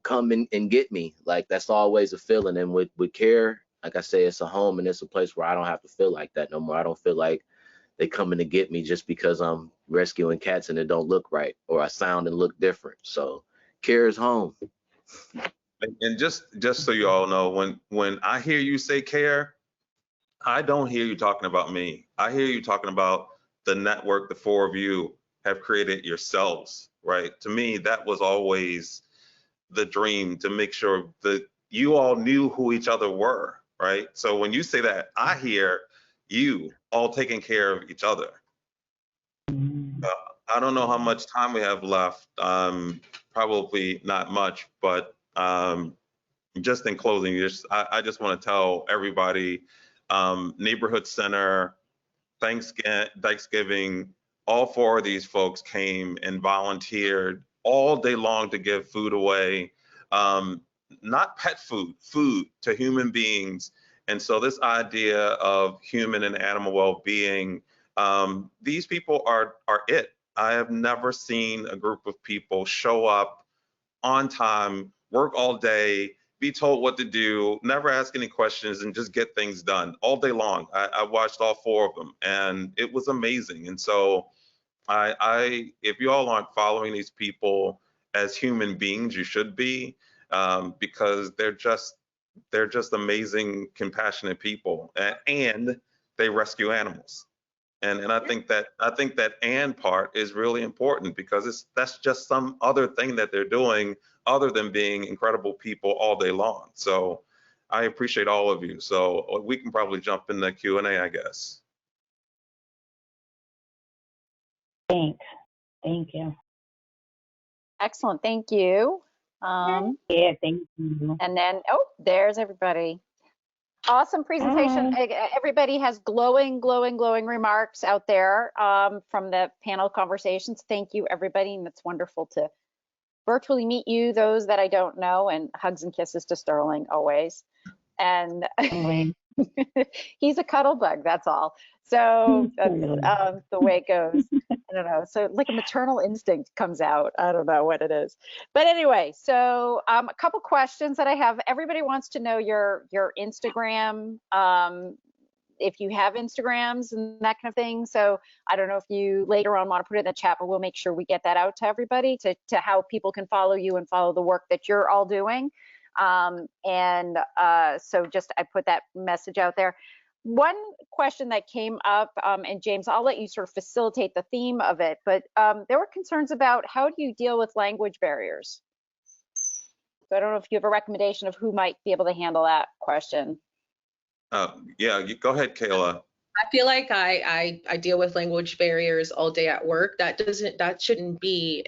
come and get me. Like, that's always a feeling. And with CARE, like I say, it's a home and it's a place where I don't have to feel like that no more. I don't feel like they coming to get me just because I'm rescuing cats and it don't look right, or I sound and look different. So CARE is home. And just so you all know, when I hear you say CARE, I don't hear you talking about me. I hear you talking about the network the four of you have created yourselves, right? To me, that was always the dream to make sure that you all knew who each other were, right? So when you say that, I hear you all taking care of each other. I don't know how much time we have left. Probably not much, but just in closing, I just want to tell everybody, Neighborhood Center, Thanksgiving, all 4 of these folks came and volunteered all day long to give food away, not pet food, food to human beings. And so this idea of human and animal well-being, these people are it. I have never seen a group of people show up on time, work all day, be told what to do, never ask any questions, and just get things done all day long. I watched all 4 of them, and it was amazing. And so if you all aren't following these people as human beings, you should be, because they're just amazing, compassionate people, and they rescue animals. And I think that and part is really important, because that's just some other thing that they're doing other than being incredible people all day long. So I appreciate all of you. So we can probably jump in the Q&A, I guess. Thanks. Thank you. Excellent. Thank you. Yeah, thank you. And then, oh, there's everybody. Awesome presentation. Everybody has glowing remarks out there from the panel conversations. Thank you, everybody. And it's wonderful to virtually meet you, those that I don't know, and hugs and kisses to Sterling always. And he's a cuddle bug, that's all. So that's the way it goes. I don't know. So like a maternal instinct comes out. I don't know what it is. But anyway, so a couple questions that I have. Everybody wants to know your Instagram, if you have Instagrams and that kind of thing. So I don't know if you later on want to put it in the chat, but we'll make sure we get that out to everybody to how people can follow you and follow the work that you're all doing. So just I put that message out there. One question that came up, and James, I'll let you sort of facilitate the theme of it, but there were concerns about how do you deal with language barriers? So I don't know if you have a recommendation of who might be able to handle that question. Yeah, go ahead, Kyla. I feel like I deal with language barriers all day at work. That shouldn't be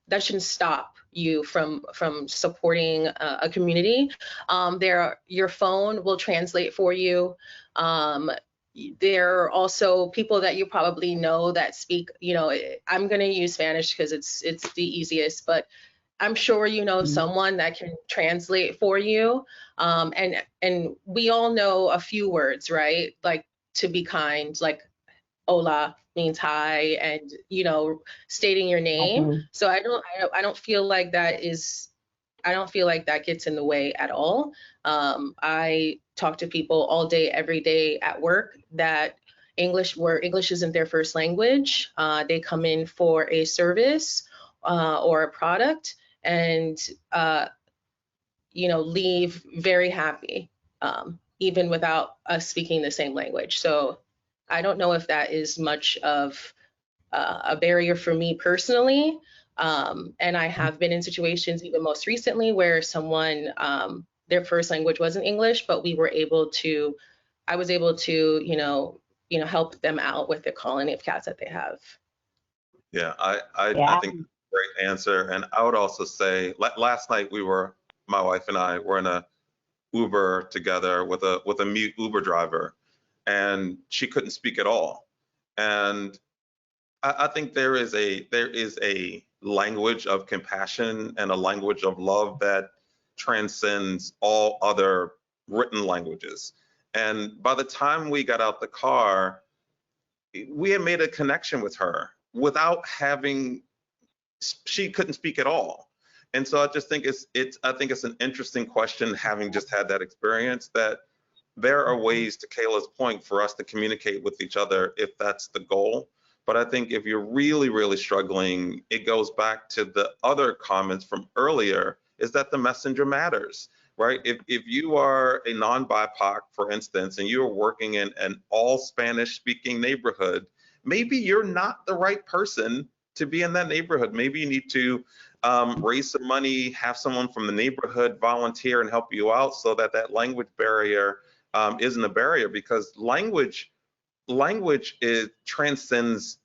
that shouldn't stop you from supporting a community. Your phone will translate for you. There are also people that you probably know that speak, I'm going to use Spanish because it's the easiest, but I'm sure you know someone that can translate for you. And we all know a few words, right? Like to be kind, like hola means hi, and stating your name. So I don't feel like that gets in the way at all. I talk to people all day, every day at work where English isn't their first language. They come in for a service or a product and leave very happy, even without us speaking the same language. So I don't know if that is much of a barrier for me personally. And I have been in situations even most recently where someone, their first language wasn't English, but I was able to, help them out with the colony of cats that they have. Yeah, I think that's a great answer. And I would also say, last night my wife and I were in a Uber together with a mute Uber driver, and she couldn't speak at all. And I think there is a language of compassion and a language of love that transcends all other written languages. And by the time we got out the car, we had made a connection with her without she couldn't speak at all. And so I just think I think it's an interesting question, having just had that experience, that there are ways, to Kayla's point, for us to communicate with each other if that's the goal. But I think if you're really, really struggling, it goes back to the other comments from earlier, is that the messenger matters, right? If you are a non-BIPOC, for instance, and you're working in an all Spanish speaking neighborhood, maybe you're not the right person to be in that neighborhood. Maybe you need to raise some money, have someone from the neighborhood volunteer and help you out so that that language barrier isn't a barrier, because language transcends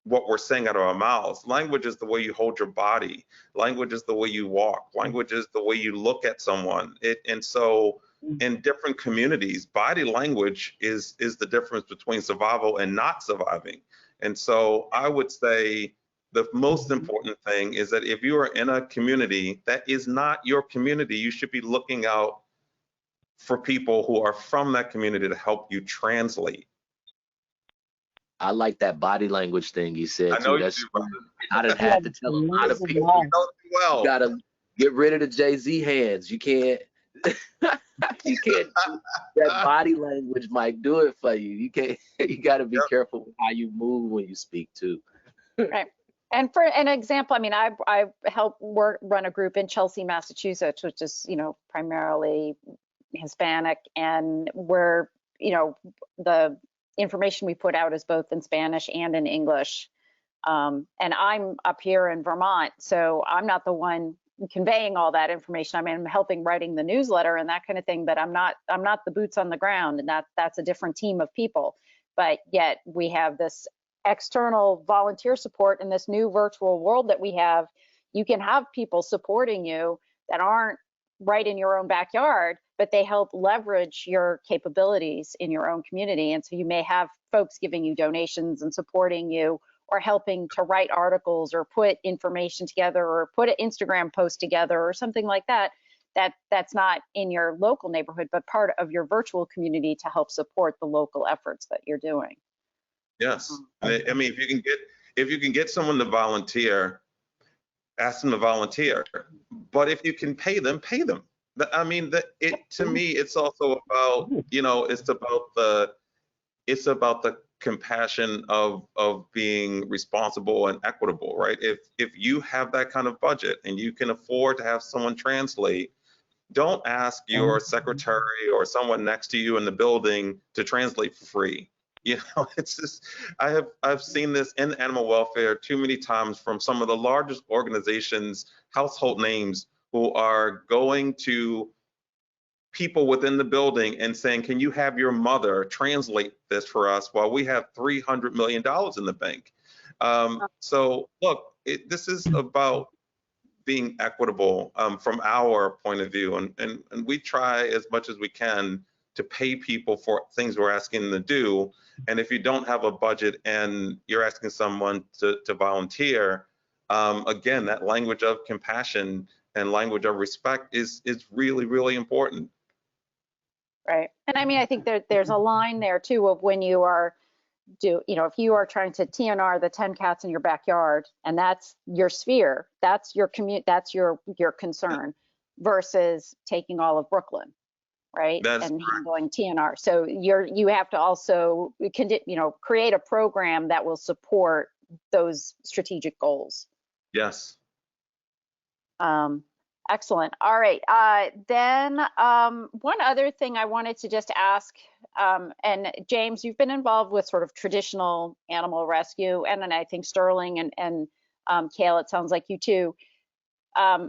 what we're saying out of our mouths. Language is the way you hold your body. Language is the way you walk. Language is the way you look at someone. And so in different communities, body language is the difference between survival and not surviving. And so I would say the most important thing is that if you are in a community that is not your community, you should be looking out for people who are from that community to help you translate. I like that body language thing you said I know too. you do, brother. I done had to tell a lot of people, Well, you gotta get rid of the Jay-Z hands. You can't you can't that body language might do it for you. You can't you gotta be careful with how you move when you speak too. Right. And for an example, I mean, I help run a group in Chelsea, Massachusetts, which is, you know, primarily Hispanic, and we're, you know, the information we put out is both in Spanish and in English. And I'm up here in Vermont, so I'm not the one conveying all that information. I mean, I'm helping writing the newsletter and that kind of thing, but I'm not the boots on the ground, and that's a different team of people. But yet we have this external volunteer support in this new virtual world that we have. You can have people supporting you that aren't right in your own backyard, but they help leverage your capabilities in your own community. And so you may have folks giving you donations and supporting you, or helping to write articles or put information together or put an Instagram post together or something like that. That's not in your local neighborhood, but part of your virtual community to help support the local efforts that you're doing. yes. I mean, if you can get someone to volunteer, ask them to volunteer. But if you can pay them, pay them. I mean, to me, it's also about, you know, it's about the compassion of being responsible and equitable, right? If you have that kind of budget and you can afford to have someone translate, don't ask your secretary or someone next to you in the building to translate for free. You know, it's just, I've seen this in animal welfare too many times from some of the largest organizations, household names, who are going to people within the building and saying, can you have your mother translate this for us while we have $300 million in the bank? So look, this is about being equitable from our point of view. And we try as much as we can to pay people for things we're asking them to do. And if you don't have a budget and you're asking someone to volunteer, again, that language of compassion and language of respect is really, really important. Right. And I mean, I think there's a line there too of when you are if you are trying to TNR the 10 cats in your backyard, and that's your sphere, that's your that's your concern, versus taking all of Brooklyn, right? And handling TNR. So you have to also create a program that will support those strategic goals. Yes. Excellent. All right. Then one other thing I wanted to just ask, and James, you've been involved with sort of traditional animal rescue, and then I think Sterling and Kyla, it sounds like you too. I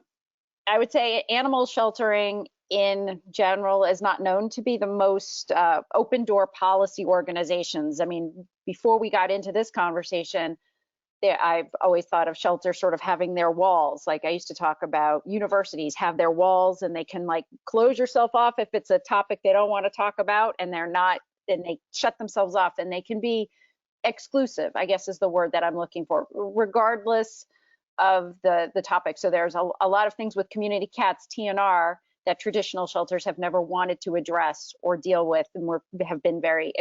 would say animal sheltering in general is not known to be the most open door policy organizations. I mean, before we got into this conversation, I've always thought of shelters sort of having their walls. Like I used to talk about universities have their walls, and they can like close yourself off if it's a topic they don't want to talk about, and they shut themselves off, and they can be exclusive, I guess is the word that I'm looking for, regardless of the topic. So there's a lot of things with community cats, TNR, that traditional shelters have never wanted to address or deal with, and have been very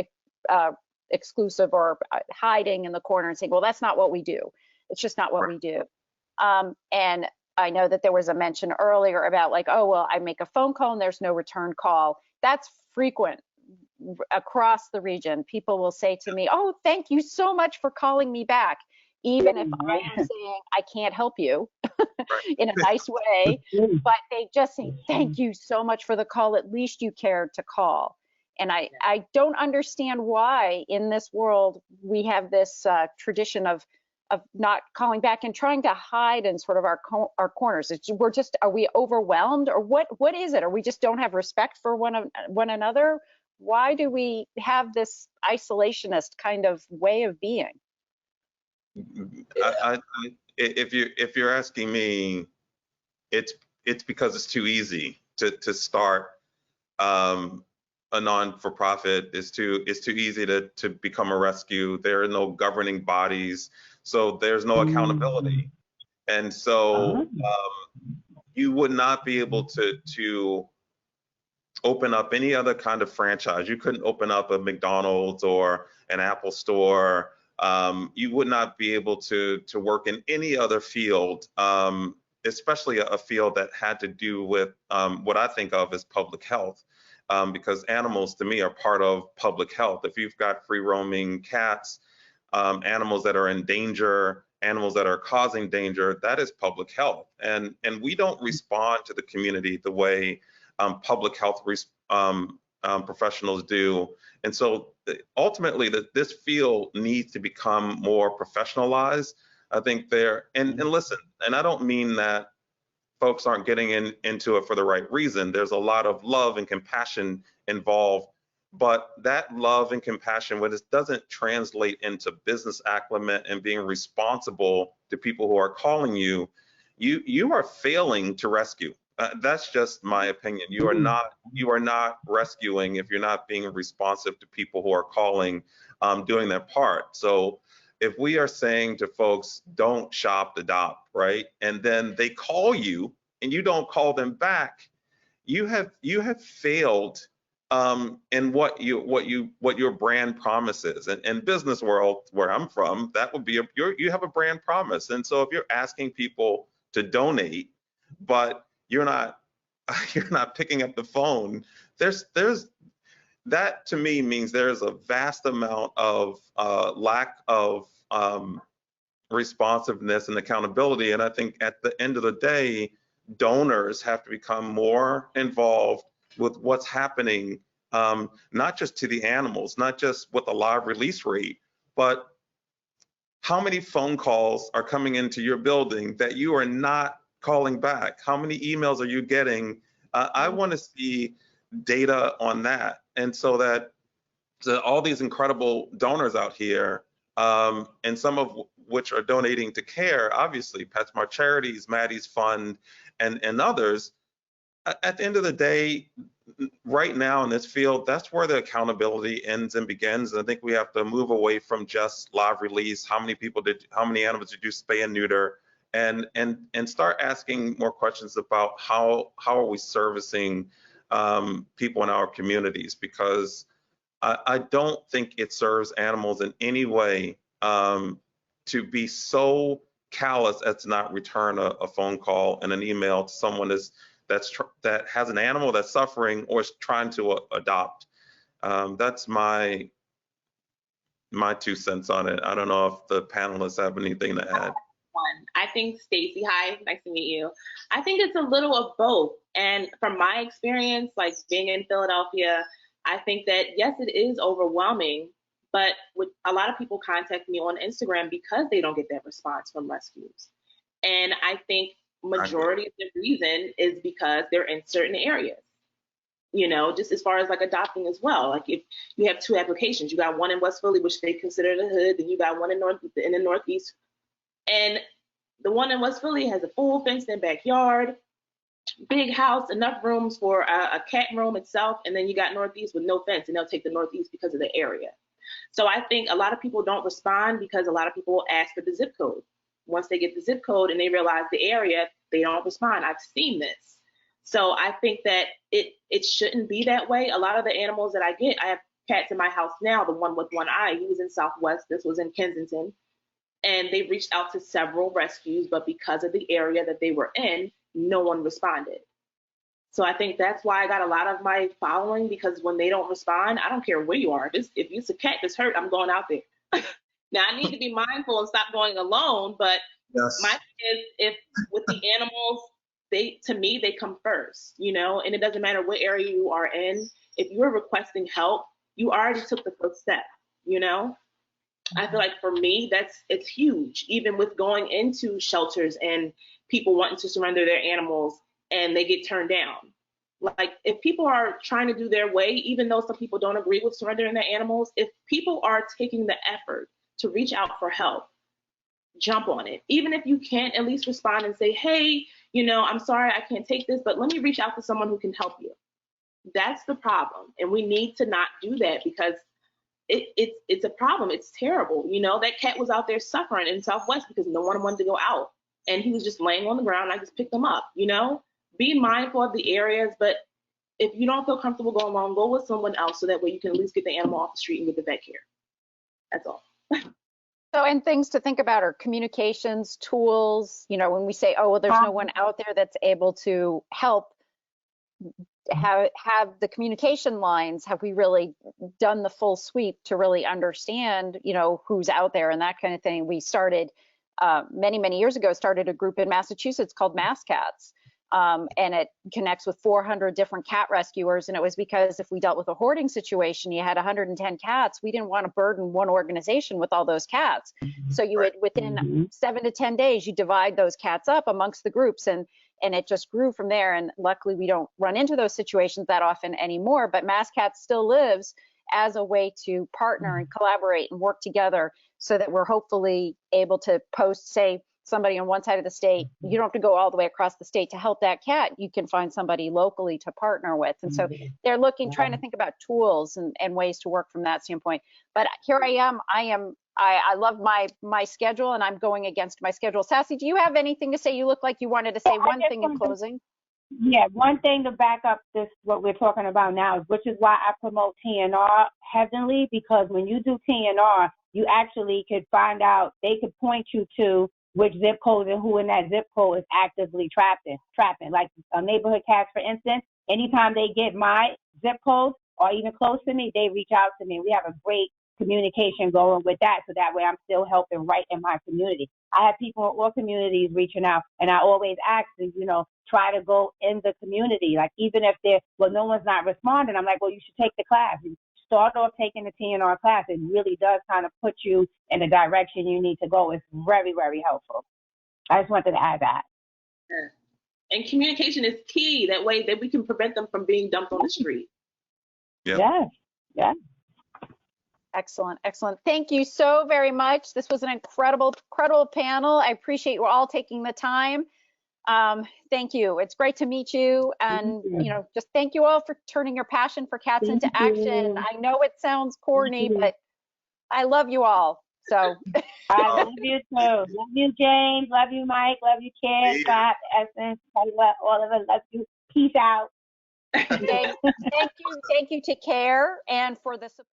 exclusive or hiding in the corner and saying, well, that's not what we do. It's just not what we do. And I know that there was a mention earlier about like, oh, well, I make a phone call and there's no return call. That's frequent across the region. People will say to me, oh, thank you so much for calling me back. Even if I am saying I can't help you in a nice way, but they just say, thank you so much for the call. At least you cared to call. And I don't understand why in this world we have this tradition of not calling back and trying to hide in sort of our corners? Are we overwhelmed, or what is it? Or we just don't have respect for one another? Why do we have this isolationist kind of way of being? If you're asking me, it's because it's too easy to start a non-for-profit. It's too easy to become a rescue. There are no governing bodies, so there's no accountability, and so you would not be able to open up any other kind of franchise. You couldn't open up a McDonald's or an Apple store. You would not be able to work in any other field, especially a field that had to do with what I think of as public health, because animals to me are part of public health. If you've got free roaming cats, animals that are in danger, animals that are causing danger, that is public health. And we don't respond to the community the way public health professionals do. And so ultimately this field needs to become more professionalized. I think and listen, and I don't mean that folks aren't getting into it for the right reason. There's a lot of love and compassion involved, but that love and compassion, when it doesn't translate into business acumen and being responsible to people who are calling you, you are failing to rescue. That's just my opinion. You are not rescuing if you're not being responsive to people who are calling, doing their part. So if we are saying to folks, don't shop, adopt, right? And then they call you and you don't call them back, you have failed in what your brand promises. And in business world where I'm from, that would be you have a brand promise. And so if you're asking people to donate, but you're not picking up the phone, there's that to me means there's a vast amount of lack of responsiveness and accountability. And I think at the end of the day, donors have to become more involved with what's happening, not just to the animals, not just with the live release rate, but how many phone calls are coming into your building that you are not calling back? How many emails are you getting? I want to see data on that. And so that all these incredible donors out here, and some of which are donating to care, obviously, PetSmart Charities, Maddie's Fund, and others, at the end of the day, right now in this field, that's where the accountability ends and begins. And I think we have to move away from just live release. How many animals did you spay and neuter? And start asking more questions about how are we servicing people in our communities, because I don't think it serves animals in any way to be so callous as to not return a phone call and an email to someone that has an animal that's suffering or is trying to adopt. That's my 2 cents on it. I don't know if the panelists have anything to add. I think Stacy, hi, nice to meet you. I think it's a little of both. And from my experience, like being in Philadelphia, I think that yes, it is overwhelming, but with a lot of people contact me on Instagram because they don't get that response from rescues. And I think majority of the reason is because they're in certain areas, just as far as like adopting as well. Like if you have 2 applications, you got one in West Philly, which they consider the hood, then you got one in the Northeast. And the one in West Philly has a full fenced-in backyard, big house, enough rooms for a cat room itself, and then you got Northeast with no fence, and they'll take the Northeast because of the area. So I think a lot of people don't respond because a lot of people ask for the zip code. Once they get the zip code and they realize the area, they don't respond. I've seen this. So I think that it shouldn't be that way. A lot of the animals that I get, I have cats in my house now, the one with one eye, he was in Southwest, this was in Kensington. And they reached out to several rescues, but because of the area that they were in, no one responded. So I think that's why I got a lot of my following, because when they don't respond, I don't care where you are. If it's a cat that's hurt, I'm going out there. Now I need to be mindful and stop going alone, but yes. My thing is, if with the animals, to me, they come first, and it doesn't matter what area you are in. If you're requesting help, you already took the first step, I feel like for me, it's huge. Even with going into shelters and people wanting to surrender their animals and they get turned down. Like if people are trying to do their way, even though some people don't agree with surrendering their animals, if people are taking the effort to reach out for help, jump on it. Even if you can't, at least respond and say, hey, I'm sorry, I can't take this, but let me reach out to someone who can help you. That's the problem. And we need to not do that because it's a problem. It's terrible. That cat was out there suffering in Southwest because no one wanted to go out. And he was just laying on the ground. I just picked him up, Be mindful of the areas, but if you don't feel comfortable going alone, go with someone else so that way you can at least get the animal off the street and get the vet care. That's all. So, and things to think about are communications, tools, when we say, oh, well, there's no one out there that's able to help, have the communication lines, have we really done the full sweep to really understand, who's out there and that kind of thing. We started many years ago, started a group in Massachusetts called Mass Cats. And it connects with 400 different cat rescuers. And it was because if we dealt with a hoarding situation, you had 110 cats, we didn't want to burden one organization with all those cats. So you would, within 7 to 10 days, you divide those cats up amongst the groups, and it just grew from there. And luckily we don't run into those situations that often anymore, but Mass Cats still lives as a way to partner and collaborate and work together so that we're hopefully able to post, say, somebody on one side of the state. You don't have to go all the way across the state to help that cat. You can find somebody locally to partner with. And so they're trying to think about tools and ways to work from that standpoint. But here I am. I love my schedule, and I'm going against my schedule. Sassy, do you have anything to say? You look like you wanted to say one thing in closing. Yeah, one thing to back up this, what we're talking about now, which is why I promote TNR heavily, because when you do TNR, you actually could find out, they could point you to which zip codes and who in that zip code is actively trapping. Like neighborhood cats, for instance, anytime they get my zip code or even close to me, they reach out to me. We have a great communication going with that, so that way I'm still helping right in my community. I have people in all communities reaching out, and I always ask them, try to go in the community. Like even if no one's not responding, I'm like, well, you should take the class. You start off taking the TNR class. It really does kind of put you in the direction you need to go. It's very, very helpful. I just wanted to add that. Yeah. And communication is key. That way that we can prevent them from being dumped on the street. Yep. Yeah. Excellent. Thank you so very much. This was an incredible panel. I appreciate you all taking the time. Thank you. It's great to meet you. And, just thank you all for turning your passion for cats into action. I know it sounds corny, but I love you all. So I love you too. Love you, James. Love you, Mike. Love you, Ken, Scott, Essence, Kyla, all of us. Love you. Peace out. thank you to CARE and for the support.